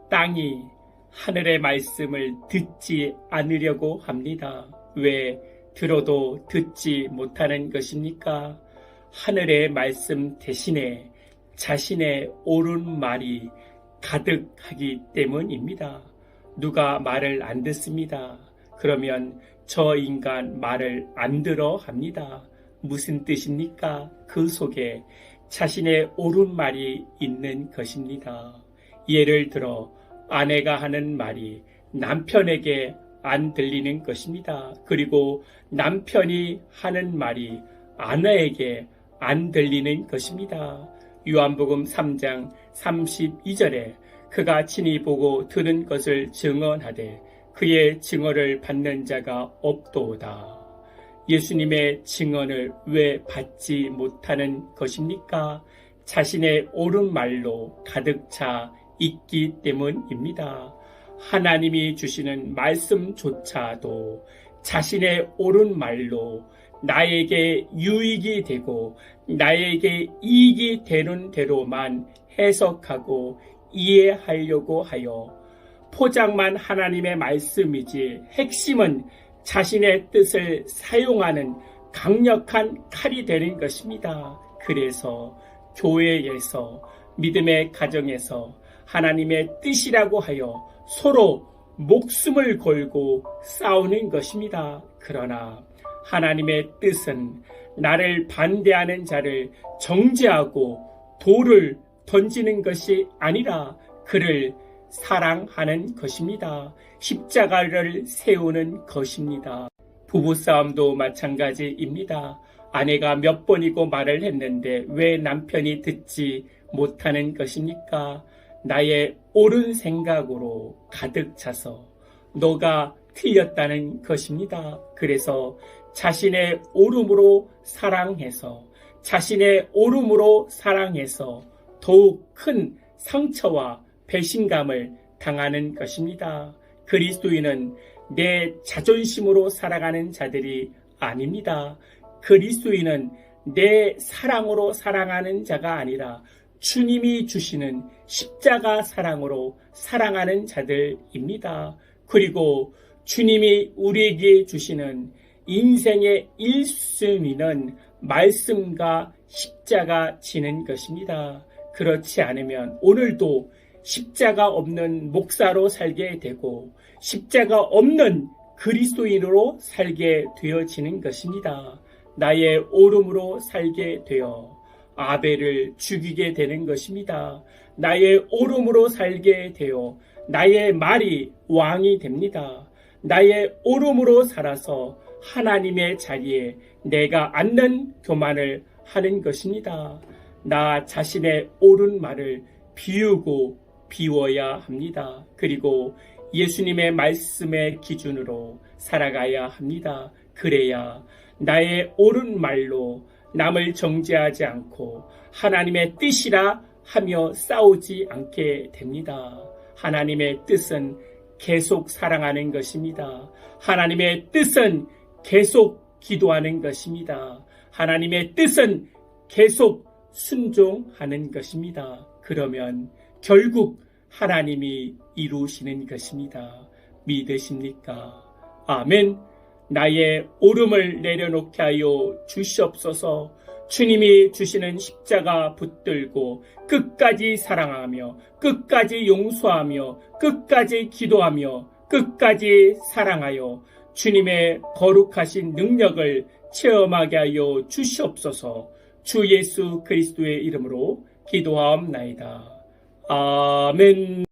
땅이 하늘의 말씀을 듣지 않으려고 합니다. 왜 들어도 듣지 못하는 것입니까? 하늘의 말씀 대신에 자신의 옳은 말이 가득하기 때문입니다. 누가 말을 안 듣습니다. 그러면 저 인간 말을 안 들어 합니다. 무슨 뜻입니까? 그 속에 자신의 옳은 말이 있는 것입니다. 예를 들어 아내가 하는 말이 남편에게 안 들리는 것입니다. 그리고 남편이 하는 말이 아내에게 안 들리는 것입니다. 요한복음 3장 32절에 그가 친히 보고 들은 것을 증언하되 그의 증언을 받는 자가 없도다. 예수님의 증언을 왜 받지 못하는 것입니까? 자신의 옳은 말로 가득 차 있기 때문입니다. 하나님이 주시는 말씀조차도 자신의 옳은 말로 나에게 유익이 되고 나에게 이익이 되는 대로만 해석하고 이해하려고 하여 포장만 하나님의 말씀이지 핵심은 자신의 뜻을 사용하는 강력한 칼이 되는 것입니다. 그래서 교회에서 믿음의 가정에서 하나님의 뜻이라고 하여 서로 목숨을 걸고 싸우는 것입니다. 그러나 하나님의 뜻은 나를 반대하는 자를 정죄하고 돌을 던지는 것이 아니라 그를 사랑하는 것입니다. 십자가를 세우는 것입니다. 부부싸움도 마찬가지입니다. 아내가 몇 번이고 말을 했는데 왜 남편이 듣지 못하는 것입니까? 나의 옳은 생각으로 가득 차서 너가 틀렸다는 것입니다. 그래서 자신의 옳음으로 사랑해서 자신의 옳음으로 사랑해서 더욱 큰 상처와 배신감을 당하는 것입니다. 그리스도인은 내 자존심으로 살아가는 자들이 아닙니다. 그리스도인은 내 사랑으로 사랑하는 자가 아니라 주님이 주시는 십자가 사랑으로 사랑하는 자들입니다. 그리고 주님이 우리에게 주시는 인생의 1순위는 말씀과 십자가 지는 것입니다. 그렇지 않으면 오늘도 십자가 없는 목사로 살게 되고 십자가 없는 그리스도인으로 살게 되어지는 것입니다. 나의 옳음으로 살게 되어 아벨을 죽이게 되는 것입니다. 나의 옳음으로 살게 되어 나의 말이 왕이 됩니다. 나의 옳음으로 살아서 하나님의 자리에 내가 앉는 교만을 하는 것입니다. 나 자신의 옳은 말을 비우고 비워야 합니다. 그리고 예수님의 말씀의 기준으로 살아가야 합니다. 그래야 나의 옳은 말로 남을 정죄하지 않고 하나님의 뜻이라 하며 싸우지 않게 됩니다. 하나님의 뜻은 계속 사랑하는 것입니다. 하나님의 뜻은 계속 기도하는 것입니다. 하나님의 뜻은 계속 순종하는 것입니다. 그러면 결국 하나님이 이루시는 것입니다. 믿으십니까? 아멘. 나의 옳음을 내려놓게 하여 주시옵소서. 주님이 주시는 십자가 붙들고 끝까지 사랑하며 끝까지 용서하며 끝까지 기도하며 끝까지 사랑하여 주님의 거룩하신 능력을 체험하게 하여 주시옵소서. 주 예수 그리스도의 이름으로 기도하옵나이다. 아멘.